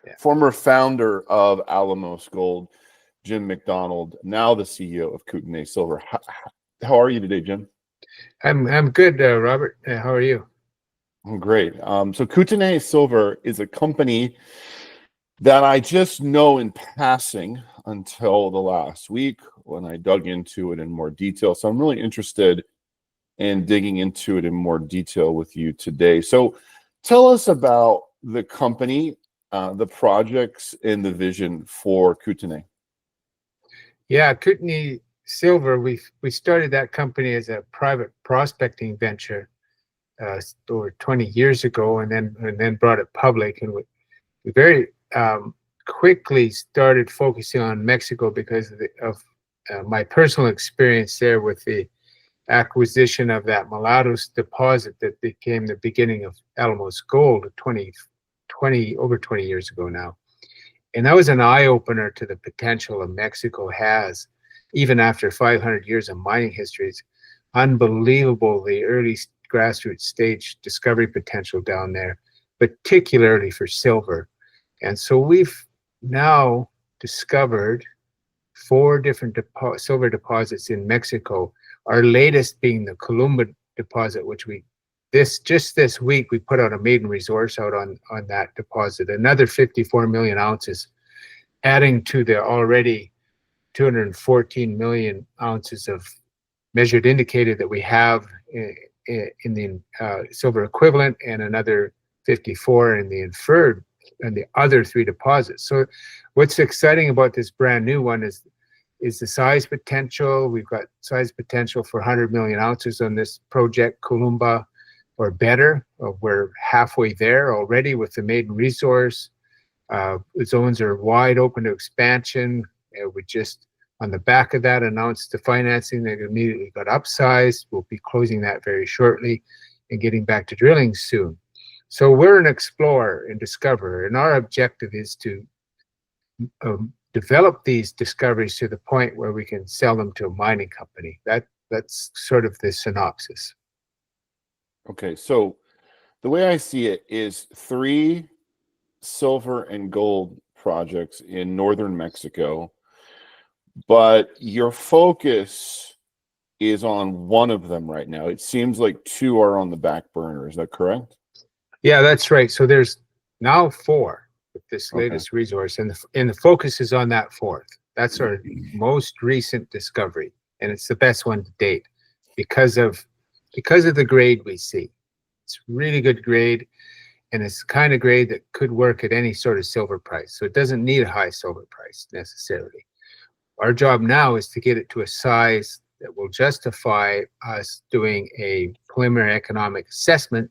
Yeah. Former founder of Alamos Gold, Jim McDonald, now the CEO of Kootenay Silver. How are you today, Jim? I'm good, Robert. How are you? I'm great. So Kootenay Silver is a company that I just know in passing until the last week when I dug into it in more detail. So I'm really interested in digging into it in more detail with you today. So tell us about the company, the projects, and the vision for Kootenay. Yeah, Kootenay Silver. We started that company as a private prospecting venture over 20 years ago, and then brought it public. And we very quickly started focusing on Mexico because of my personal experience there with the acquisition of that Mulatos deposit that became the beginning of Alamos Gold over 20 years ago now. And that was an eye-opener to the potential of Mexico has, even after 500 years of mining history. It's unbelievable, the early grassroots stage discovery potential down there, particularly for silver. And so we've now discovered 4 different silver deposits in Mexico, our latest being the Columba deposit, which just this week we put out a maiden resource out on that deposit, another 54 million ounces, adding to the already 214 million ounces of measured indicated that we have in the silver equivalent, and another 54 in the inferred and the other 3 deposits. So what's exciting about this brand new one is the size potential. We've got size potential for 100 million ounces on this project, Columba, or better. We're halfway there already with the maiden resource. The zones are wide open to expansion. We just, on the back of that, announced the financing that immediately got upsized. We'll be closing that very shortly and getting back to drilling soon. So we're an explorer and discoverer, and our objective is to develop these discoveries to the point where we can sell them to a mining company. That's sort of the synopsis. Okay, so the way I see it is 3 silver and gold projects in northern Mexico, but your focus is on one of them right now. It seems like 2 are on the back burner. Is that correct? Yeah, that's right. So there's now 4 with this latest resource, and the focus is on that 4th. That's our most recent discovery, and it's the best one to date because of the grade we see. It's really good grade, and it's the kind of grade that could work at any sort of silver price. So it doesn't need a high silver price necessarily. Our job now is to get it to a size that will justify us doing a preliminary economic assessment,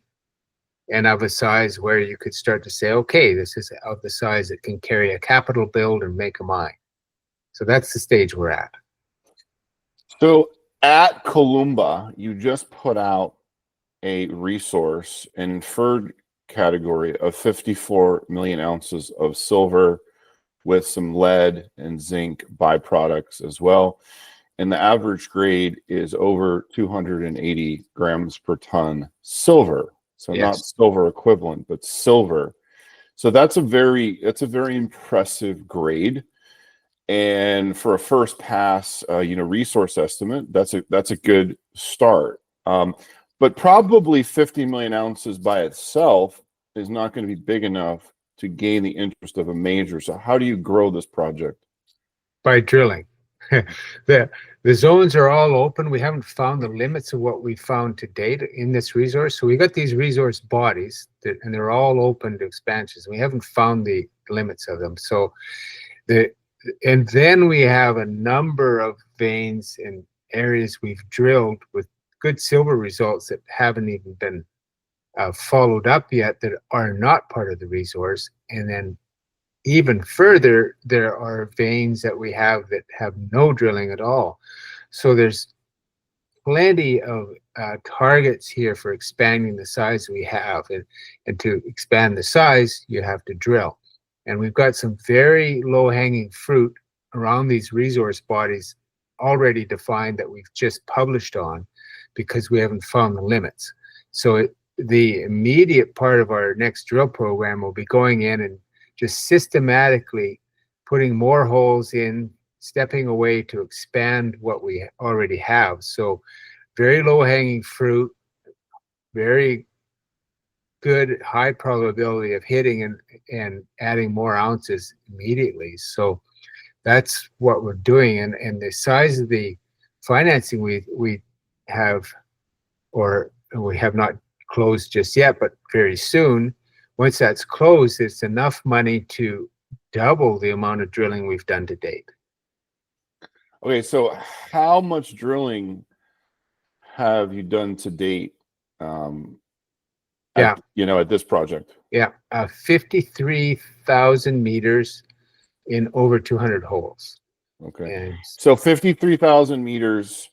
and of a size where you could start to say, okay, this is of the size that can carry a capital build and make a mine. So that's the stage we're at. So at Columba, you just put out a resource, an inferred category of 54 million ounces of silver with some lead and zinc byproducts as well. And the average grade is over 280 grams per ton silver. So Yes. Not silver equivalent, but silver. So that's a very impressive grade. And for a first pass, resource estimate, that's a good start. But probably 50 million ounces by itself is not going to be big enough to gain the interest of a major. So how do you grow this project? By drilling. The zones are all open. We haven't found the limits of what we found to date in this resource. So we got these resource bodies and they're all open to expansions. We haven't found the limits of them. So and then we have a number of veins and areas we've drilled with good silver results that haven't even been followed up yet, that are not part of the resource. And then even further, there are veins that we have that have no drilling at all. So there's plenty of targets here for expanding the size we have. And to expand the size, you have to drill. And we've got some very low-hanging fruit around these resource bodies already defined that we've just published on because we haven't found the limits. So the immediate part of our next drill program will be going in and just systematically putting more holes in, stepping away to expand what we already have. So very low hanging fruit, very good high probability of hitting and adding more ounces immediately. So that's what we're doing. And the size of the financing we have, or we have not closed just yet, but very soon, once that's closed, it's enough money to double the amount of drilling we've done to date. Okay, so how much drilling have you done to date? Yeah. At this project. Yeah, 53,000 meters in over 200 holes. Okay, And so 53,000 meters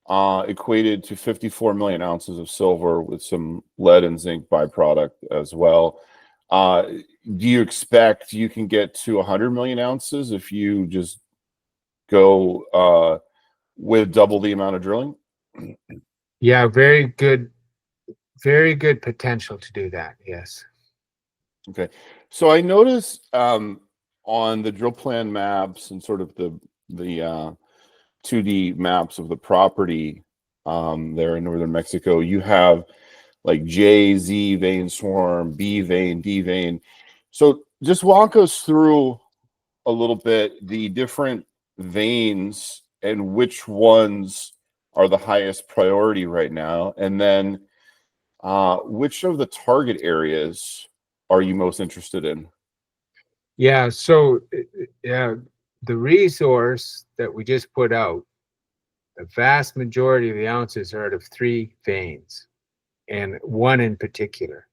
equated to 54 million ounces of silver with some lead and zinc byproduct as well. Do you expect you can get to 100 million ounces if you just go with double the amount of drilling? yeah, very good potential to do that. Yes. Okay, so I noticed on the drill plan maps and sort of the 2D maps of the property there in northern Mexico, you have like J, Z vein swarm, B vein, D vein. So just walk us through a little bit the different veins and which ones are the highest priority right now, and then which of the target areas are you most interested in? Yeah, so yeah, the resource that we just put out, the vast majority of the ounces are out of 3 veins, and one in particular.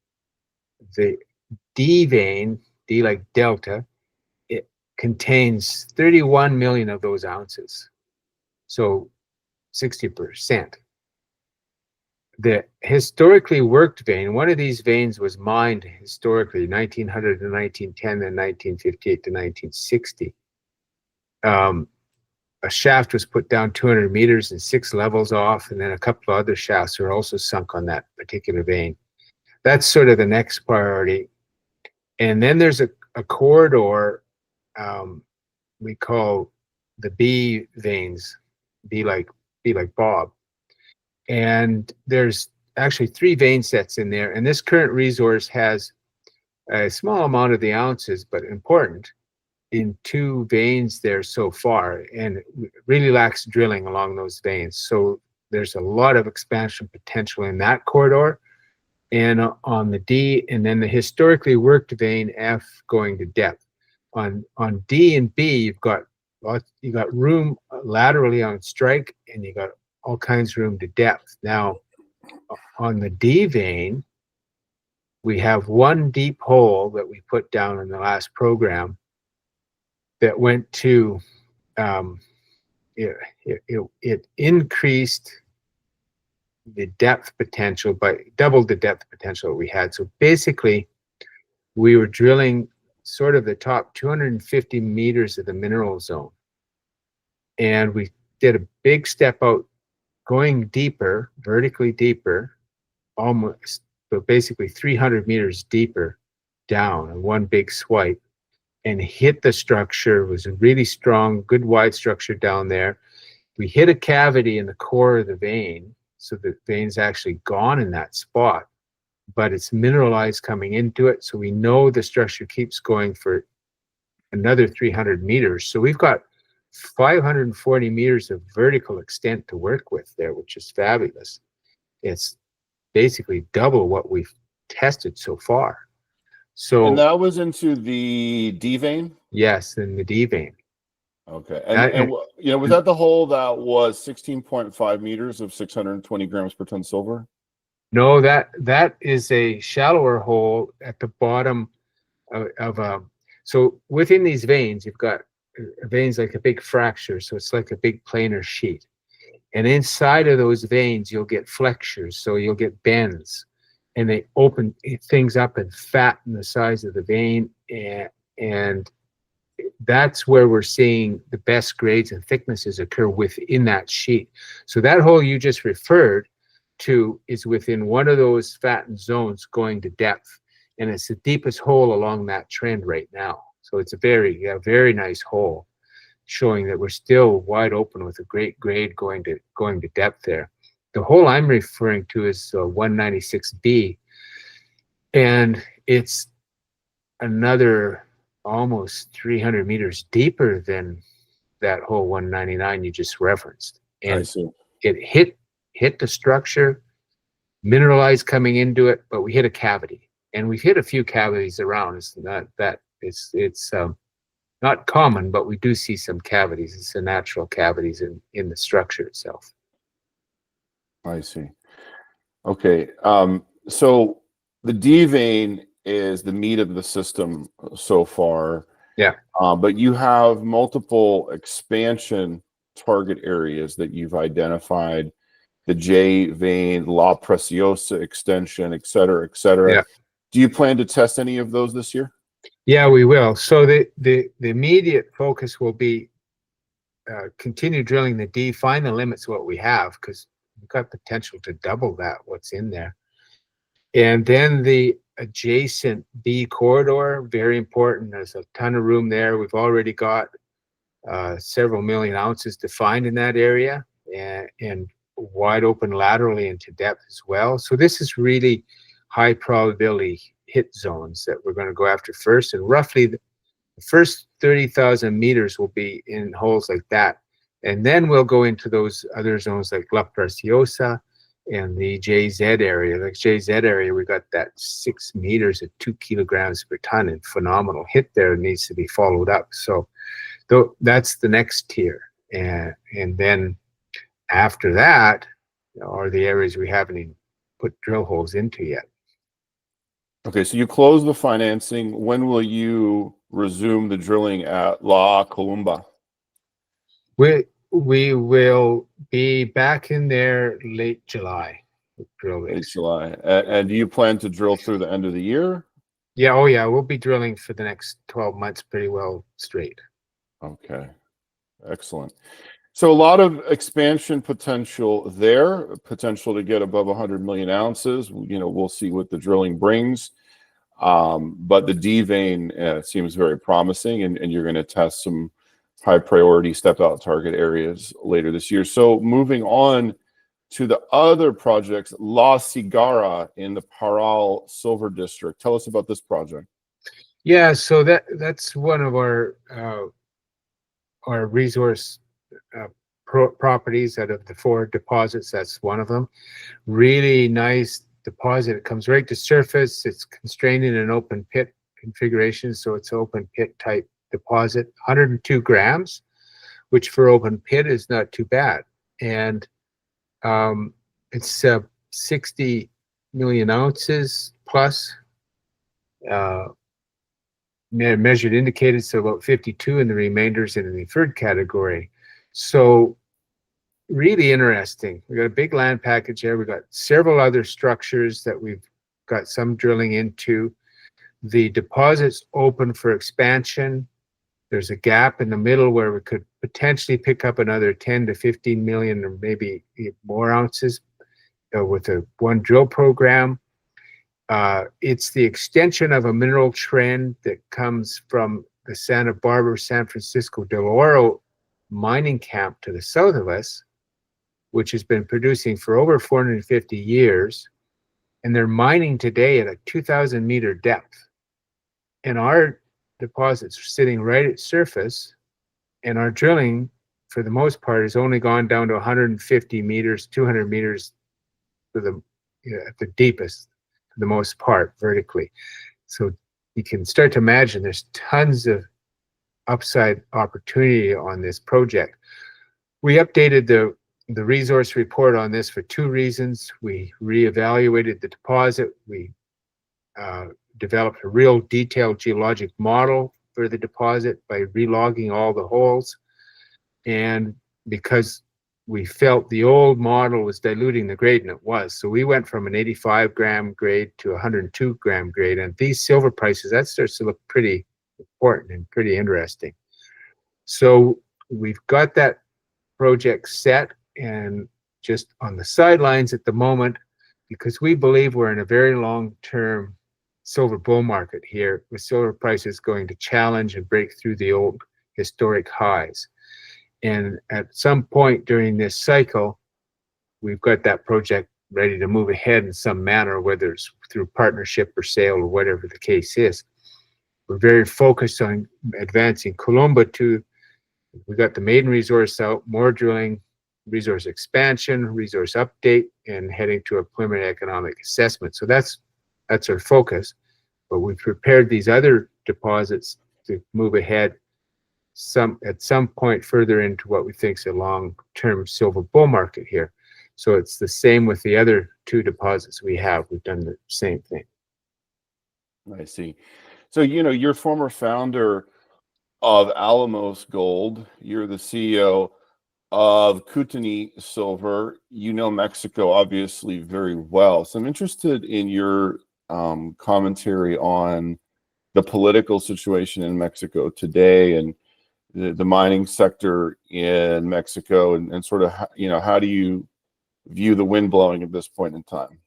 The D vein, D like delta, it contains 31 million of those ounces. So 60%. The historically worked vein, one of these veins was mined historically 1900 to 1910 and 1958 to 1960. A shaft was put down 200 meters and 6 levels off, and then a couple of other shafts were also sunk on that particular vein. That's sort of the next priority. And then there's a corridor we call the B veins, B like Bob. And there's actually 3 vein sets in there. And this current resource has a small amount of the ounces, but important, in 2 veins there so far, and really lacks drilling along those veins. So there's a lot of expansion potential in that corridor and on the D, and then the historically worked vein F going to depth. On D and B, you got room laterally on strike, and you got all kinds of room to depth. Now, on the D vein, we have 1 deep hole that we put down in the last program that went to it increased the depth potential by doubled the depth potential we had. So basically, we were drilling sort of the top 250 meters of the mineral zone, and we did a big step out, going deeper, vertically deeper, almost, so basically 300 meters deeper down in one big swipe, and hit the structure. It was a really strong, good wide structure down there. We hit a cavity in the core of the vein, so the vein's actually gone in that spot, but it's mineralized coming into it. So we know the structure keeps going for another 300 meters. So we've got 540 meters of vertical extent to work with there, which is fabulous. It's basically double what we've tested so far. So, and that was into the D vein? Yes, in the D vein. Okay. And was that the hole that was 16.5 meters of 620 grams per ton silver? No, that is a shallower hole at the bottom of so within these veins, you've got veins like a big fracture. So it's like a big planar sheet. And inside of those veins, you'll get flexures. So you'll get bends, and they open things up and fatten the size of the vein. And that's where we're seeing the best grades and thicknesses occur within that sheet. So that hole you just referred to is within one of those fattened zones going to depth. and it's the deepest hole along that trend right now. So it's a very nice hole, showing that we're still wide open with a great grade going to depth there. The hole I'm referring to is 196B, and it's another almost 300 meters deeper than that hole 199 you just referenced. I And see. it hit the structure, mineralized coming into it, but we hit a cavity, and we've hit a few cavities around. It's not that it's not common, but we do see some cavities. It's the natural cavities in the structure itself. I see. Okay. So the D vein is the meat of the system so far. Yeah. But you have multiple expansion target areas that you've identified, the J vein, La Preciosa extension, et cetera, et cetera. Yeah. Do you plan to test any of those this year? Yeah, we will. So the immediate focus will be continue drilling the D, find the limits of what we have, because we've got potential to double that, what's in there. And then the adjacent B corridor, very important. There's a ton of room there. We've already got several million ounces defined in that area, and wide open laterally into depth as well. So this is really high probability hit zones that we're going to go after first. And roughly the first 30,000 meters will be in holes like that. And then we'll go into those other zones like La Preciosa and the JZ area. Like JZ area, we got that 6 meters at 2 kilograms per ton, and phenomenal hit there. It needs to be followed up. So that's the next tier. And then after that are the areas we haven't even put drill holes into yet. Okay, so you close the financing. When will you resume the drilling at La Columba? We will be back in there late July with drill Late rigs. July. And do you plan to drill through the end of the year? Yeah, oh yeah, we'll be drilling for the next 12 months pretty well straight. Okay, excellent. So a lot of expansion potential there, potential to get above 100 million ounces. We'll see what the drilling brings. But the D vein seems very promising, and you're going to test some high priority step out target areas later this year. So moving on to the other projects, La Cigarra in the Parral Silver District. Tell us about this project. Yeah, so that's one of our resource properties out of the 4 deposits. That's one of them. Really nice deposit. It comes right to surface. It's constrained in an open pit configuration, so it's open pit type deposit. 102 grams, which for open pit is not too bad. And it's 60 million ounces plus. Measured indicated, so about 52, and the remainders in the inferred category. So really interesting. We got a big land package there. We got several other structures that we've got some drilling into. The deposit's open for expansion. There's a gap in the middle where we could potentially pick up another 10 to 15 million or maybe more ounces with a one drill program. It's the extension of a mineral trend that comes from the Santa Barbara, San Francisco Del Oro mining camp to the south of us, which has been producing for over 450 years. And they're mining today at a 2,000 meter depth. And our deposits are sitting right at surface, and our drilling, for the most part, has only gone down to 150 meters, 200 meters at the deepest, for the most part, vertically. So you can start to imagine there's tons of upside opportunity on this project. We updated the resource report on this for 2 reasons. We reevaluated the deposit. We developed a real detailed geologic model for the deposit by relogging all the holes. And because we felt the old model was diluting the grade, and it was. So we went from an 85 gram grade to 102 gram grade. And these silver prices, that starts to look pretty important and pretty interesting. So we've got that project set and just on the sidelines at the moment, because we believe we're in a very long-term silver bull market here, with silver prices going to challenge and break through the old historic highs. And at some point during this cycle, we've got that project ready to move ahead in some manner, whether it's through partnership or sale or whatever the case is. We're very focused on advancing Columba to, we got the maiden resource out, more drilling, resource expansion, resource update, and heading to a preliminary economic assessment. So that's our focus. But we've prepared these other deposits to move ahead at some point further into what we think is a long-term silver bull market here. So it's the same with the other two deposits we have. We've done the same thing. I see. So, you're former founder of Alamos Gold. You're the CEO of Kootenay Silver. You know Mexico obviously very well. So I'm interested in your commentary on the political situation in Mexico today and the mining sector in Mexico, and sort of, how do you view the wind blowing at this point in time?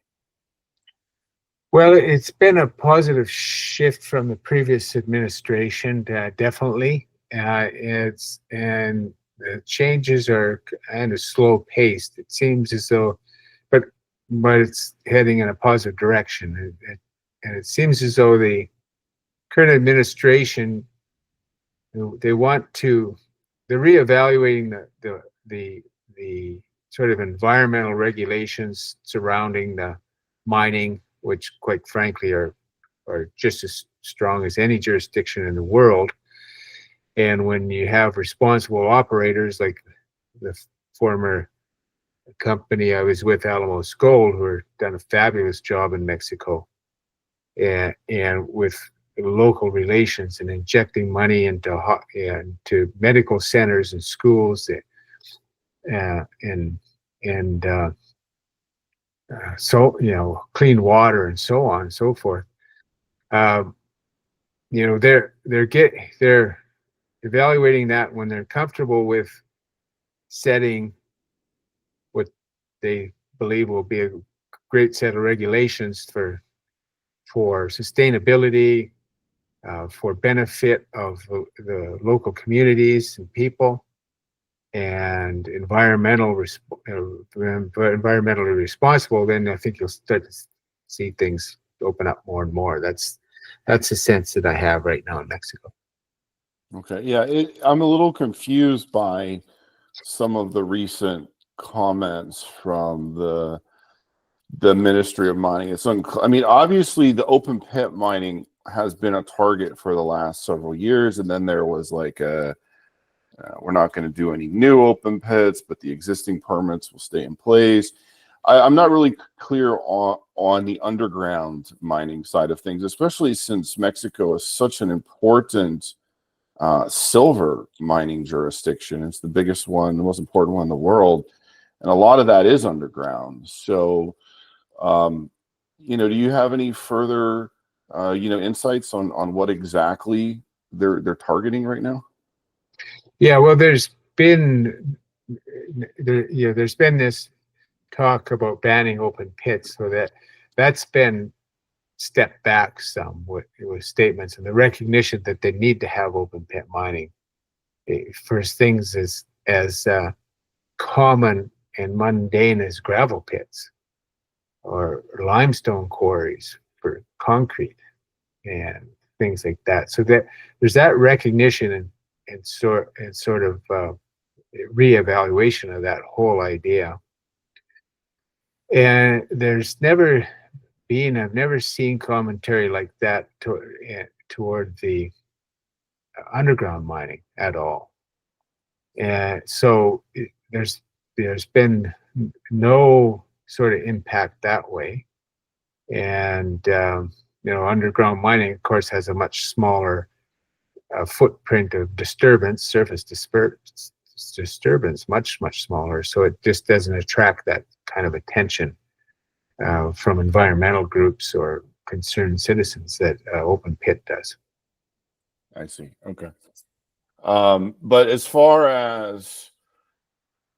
Well, it's been a positive shift from the previous administration, definitely. And the changes are kind of slow paced. It seems as though, but it's heading in a positive direction. And it seems as though the current administration, they're reevaluating the sort of environmental regulations surrounding the mining, which quite frankly are just as strong as any jurisdiction in the world. And when you have responsible operators like the former company I was with, Alamos Gold, who have done a fabulous job in Mexico, and with local relations and injecting money into medical centers and schools, so clean water and so on and so forth. They're evaluating that when they're comfortable with setting what they believe will be a great set of regulations for sustainability, for benefit of the local communities and people, and environmentally responsible. Then I think you'll start to see things open up more and more. That's the sense that I have right now in Mexico. Okay, yeah, I'm a little confused by some of the recent comments from the Ministry of Mining. It's obviously the open pit mining has been a target for the last several years, and then there was like we're not going to do any new open pits, but the existing permits will stay in place. I'm not really clear on the underground mining side of things, especially since Mexico is such an important silver mining jurisdiction. It's the biggest one, the most important one in the world, and a lot of that is underground. So, do you have any further, insights on what exactly they're targeting right now? Yeah, well, there's been this talk about banning open pits, so that's been stepped back some with statements and the recognition that they need to have open pit mining for things as common and mundane as gravel pits or limestone quarries for concrete and things like that. So that there's that recognition and sort of reevaluation of that whole idea. And I've never seen commentary like that toward the underground mining at all. And so there's been no sort of impact that way. And underground mining, of course, has a much smaller footprint of surface disturbance, much smaller. So it just doesn't attract that kind of attention from environmental groups or concerned citizens that open pit does. I see. Okay. But as far as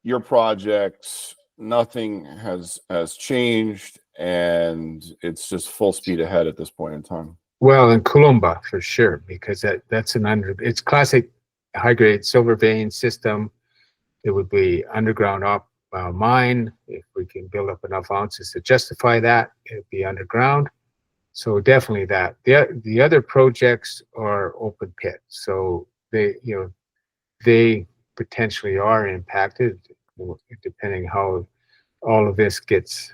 your projects, nothing has changed. and it's just full speed ahead at this point in time. Well, in Columba for sure, because that's it's classic high grade silver vein system. It would be underground mine. If we can build up enough ounces to justify that, it'd be underground. So definitely that. The other projects are open pit, so they potentially are impacted, depending how all of this gets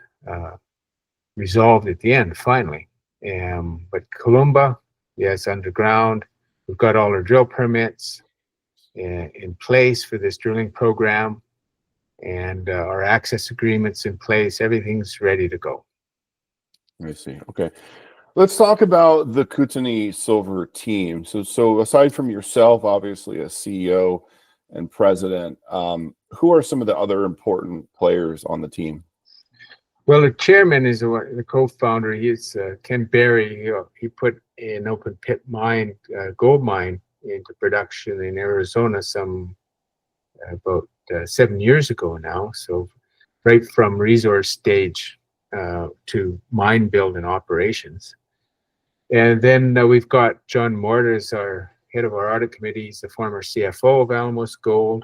resolved at the end finally. But Columba, yes, underground. We've got all our drill permits in place for this drilling program, and our access agreements in place. Everything's ready to go. I see. Okay. Let's talk about the Kootenay Silver team. So aside from yourself, obviously as CEO and president, who are some of the other important players on the team? Well, the chairman is the co-founder. He's Ken Berry. He put an open pit mine, gold mine, into production in Arizona about 7 years ago now. So right from resource stage to mine build and operations. And then we've got John Morter as our head of our audit committee. He's the former CFO of Alamos Gold.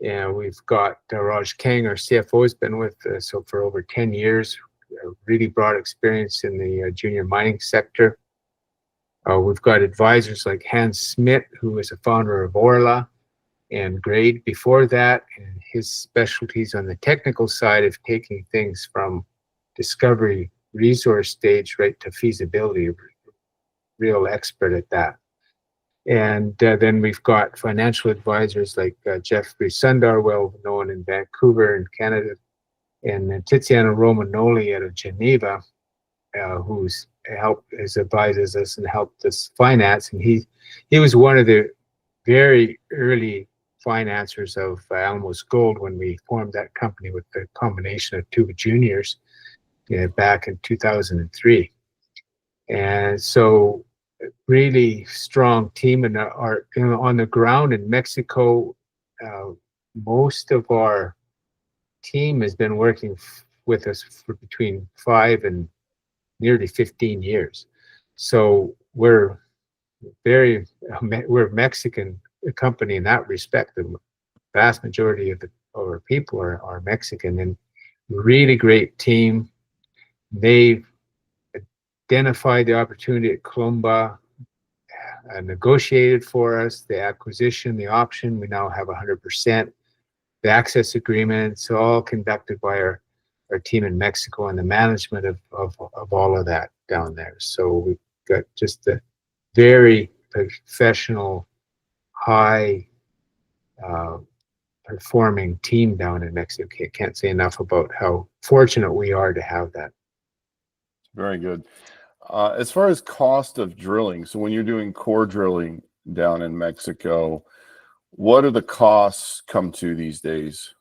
And we've got Raj Kang, our CFO, has been with us for over 10 years, really broad experience in the junior mining sector. We've got advisors like Hans Smith, who is a founder of Orla and Grade before that, and his specialties on the technical side of taking things from discovery resource stage right to feasibility, real expert at that. And then we've got financial advisors like Jeffrey Sundar, well known in Vancouver in Canada, and Tiziano Romanoli out of Geneva, who's advises us and helped us finance. And he was one of the very early financiers of Alamos Gold when we formed that company with the combination of two juniors back in 2003. And so really strong team, and are on the ground in Mexico. Most of our team has been working with us for between 5 and nearly 15 years. So we're Mexican company in that respect. The vast majority of our people are Mexican, and really great team. They've identified the opportunity at Columba, negotiated for us the acquisition, the option. We now have 100%. The access agreements, all conducted by our team in Mexico, and the management of all of that down there. So we've got just a very professional, high performing team down in Mexico. Can't say enough about how fortunate we are to have that. Very good. As far as cost of drilling, so when you're doing core drilling down in Mexico, what do the costs come to these days?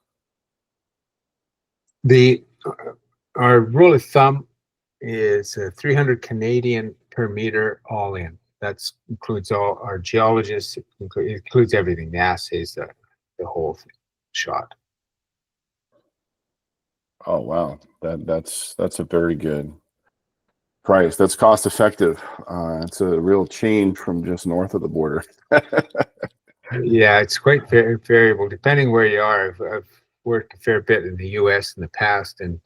Our rule of thumb is 300 Canadian per meter all in. That includes all our geologists. It includes everything, the assays, the whole thing, shot. Oh wow, that's a very good price. That's cost effective. It's a real change from just north of the border. Yeah, it's quite variable depending where you are. I've worked a fair bit in the U.S. in the past, and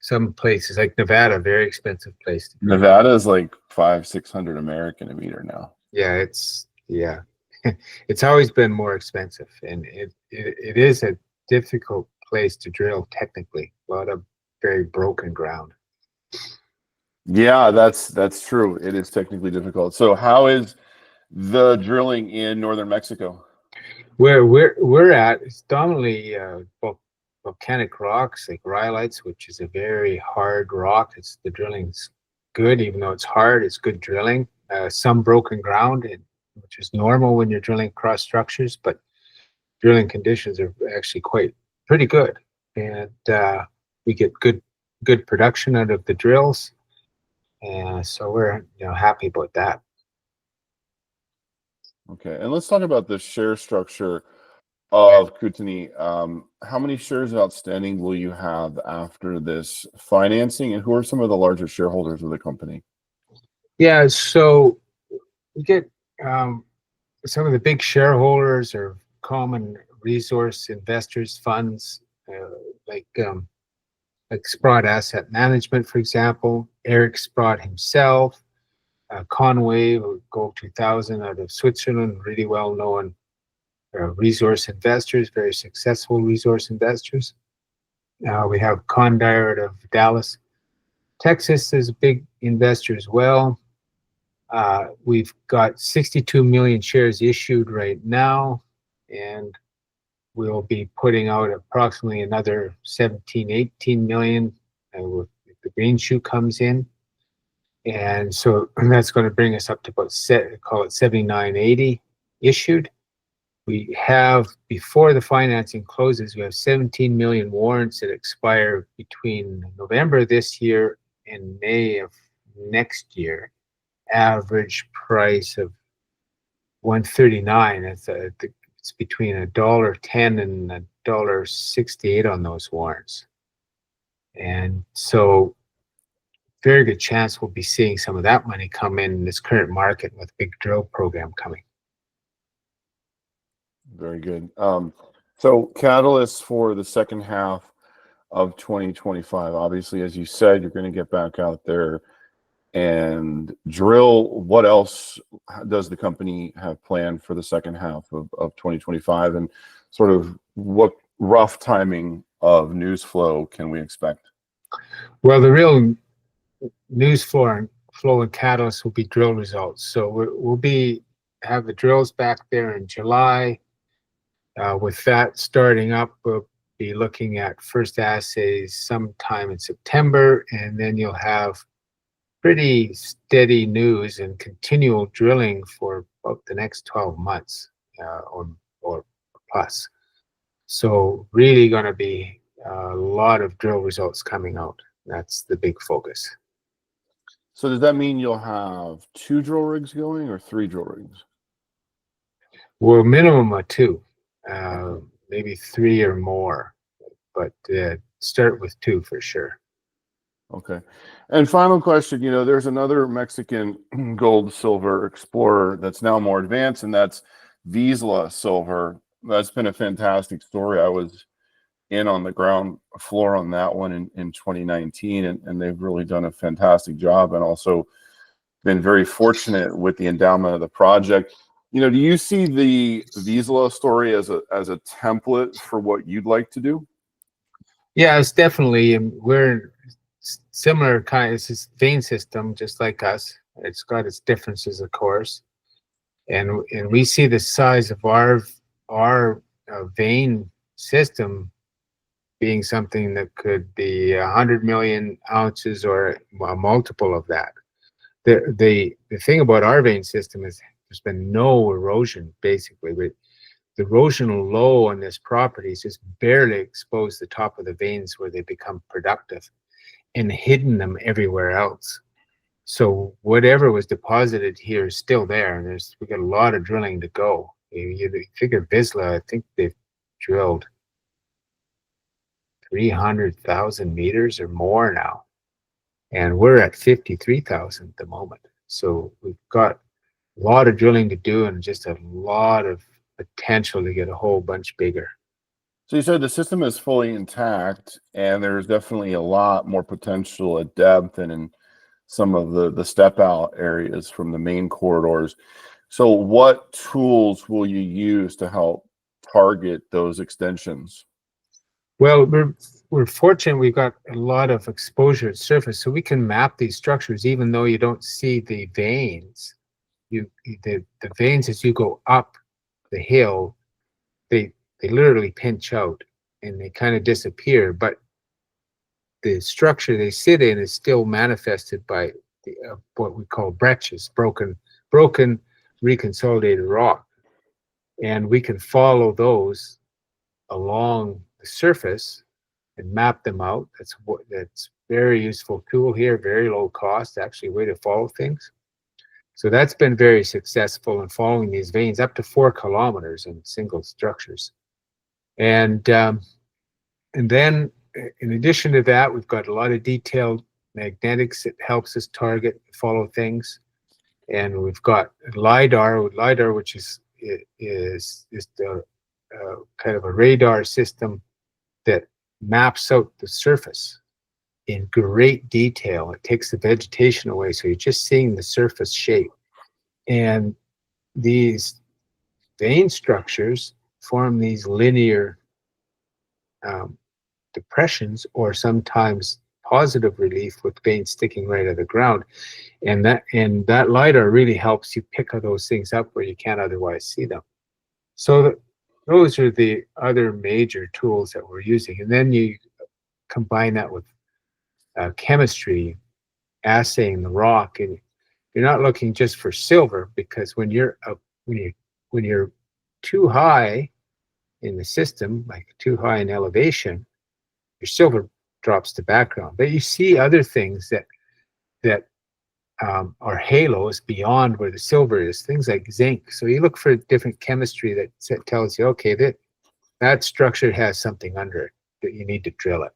some places like Nevada, very expensive place to be. Nevada is like 500-600 American a meter now. Yeah, it's always been more expensive, and it is a difficult place to drill technically. A lot of very broken ground. Yeah, that's true. It is technically difficult. So how is the drilling in northern Mexico? Where we're at is dominantly volcanic rocks like rhyolites, which is a very hard rock. The drilling's good, even though it's hard. It's good drilling. Some broken ground, which is normal when you're drilling cross structures, but drilling conditions are actually pretty good, and we get good production out of the drills, and so we're happy about that. Okay, and let's talk about the share structure of Kootenay, how many shares outstanding will you have after this financing, and who are some of the larger shareholders of the company? Yeah, so we get some of the big shareholders are common resource investors funds, uh, like um, like Sprott Asset Management, for example, Eric Sprott himself, Conway, Gold 2000 out of Switzerland, really well known resource investors, very successful resource investors. We have Condire out of Dallas, Texas is a big investor as well. We've got 62 million shares issued right now, and we'll be putting out approximately another 17, 18 million if the green shoe comes in. And so that's going to bring us up to about call it 79.80 issued. We have, before the financing closes, we have 17 million warrants that expire between November this year and May of next year. Average price of 139. It's between $1.10 and $1.68 on those warrants. And so very good chance we'll be seeing some of that money come in this current market with big drill program coming. Very good. So catalysts for the second half of 2025. Obviously, as you said, you're going to get back out there and drill. What else does the company have planned for the second half of 2025, and sort of what rough timing of news flow can we expect? Well, the real news flow and catalyst will be drill results. So we'll have the drills back there in July. With that starting up, we'll be looking at first assays sometime in September, and then you'll have pretty steady news and continual drilling for about the next 12 months or plus. So really going to be a lot of drill results coming out. That's the big focus. So does that mean you'll have 2 drill rigs going or 3 drill rigs? Well, minimum of 2, Okay. maybe 3 or more, but start with 2 for sure. Okay. And final question, there's another Mexican gold silver explorer that's now more advanced, and that's Vizsla Silver. That's been a fantastic story. I was in on the ground floor on that one in 2019, and they've really done a fantastic job, and also been very fortunate with the endowment of the project. Do you see the Vizsla story as a template for what you'd like to do? Yeah, it's definitely, we're similar kind. It's this vein system, just like us. It's got its differences, of course, and we see the size of our vein system being something that could be 100 million ounces or a multiple of that. The thing about our vein system is there's been no erosion, basically. The erosional low on this property is just barely exposed the top of the veins where they become productive, and hidden them everywhere else. So whatever was deposited here is still there, and we got a lot of drilling to go. You figure Vizsla, I think they've drilled 300,000 meters or more now, and we're at 53,000 at the moment. So we've got a lot of drilling to do and just a lot of potential to get a whole bunch bigger. So you said the system is fully intact, and there's definitely a lot more potential at depth and in some of the step out areas from the main corridors. So what tools will you use to help target those extensions? Well, we're fortunate we've got a lot of exposure at surface, so we can map these structures even though you don't see the veins. The veins, as you go up the hill, they literally pinch out and they kind of disappear, but the structure they sit in is still manifested by what we call breccias, broken reconsolidated rock, and we can follow those along the surface and map them out. That's very useful tool here, very low cost, actually, way to follow things. So that's been very successful in following these veins up to 4 kilometers in single structures. And then in addition to that, we've got a lot of detailed magnetics that helps us target, follow things. And we've got LiDAR, which is the kind of a radar system that maps out the surface in great detail. It takes the vegetation away, so you're just seeing the surface shape. And these vein structures form these linear depressions, or sometimes positive relief with veins sticking right out of the ground. And that LiDAR really helps you pick those things up where you can't otherwise see them. So those are the other major tools that we're using. And then you combine that with chemistry, assaying the rock, and you're not looking just for silver, because when you're too high in the system, like too high in elevation, your silver drops to background. But you see other things that are halos beyond where the silver is, things like zinc. So you look for different chemistry that tells you, okay, that structure has something under it that you need to drill it.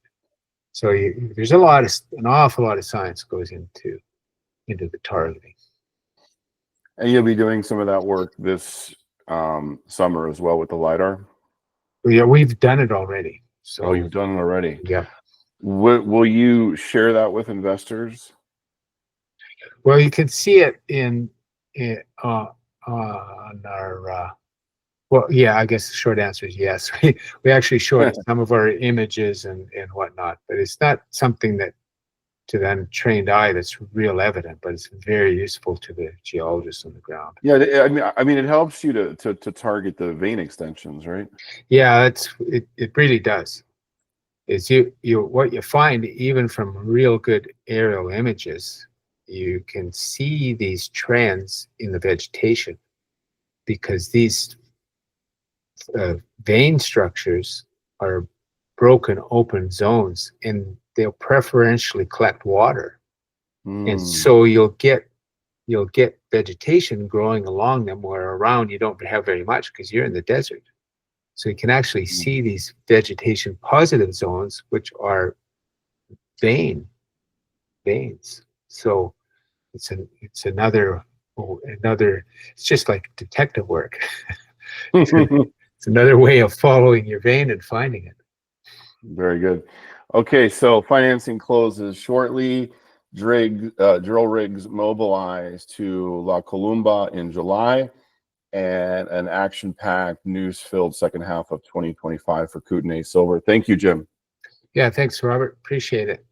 So there's an awful lot of science goes into the targeting. And you'll be doing some of that work this summer as well with the LiDAR? Yeah, we've done it already. So, oh, you've done it already? Yeah. Will you share that with investors? Well, you can see it on our. Well, yeah, I guess the short answer is yes. We actually showed some of our images and whatnot, but it's not something that to the untrained eye that's real evident, but it's very useful to the geologists on the ground. Yeah, I mean, it helps you to target the vein extensions, right? Yeah, it really does. Is what you find even from real good aerial images, you can see these trends in the vegetation, because these vein structures are broken open zones, and they'll preferentially collect water. And so you'll get vegetation growing along them, where around you don't have very much because you're in the desert. So you can actually see these vegetation positive zones, which are veins. So it's another, it's just like detective work. It's another way of following your vein and finding it. Very good. Okay, so financing closes shortly. Drill rigs mobilized to La Columba in July, and an action-packed, news-filled second half of 2025 for Kootenay Silver. Thank you, Jim. Yeah, thanks, Robert. Appreciate it.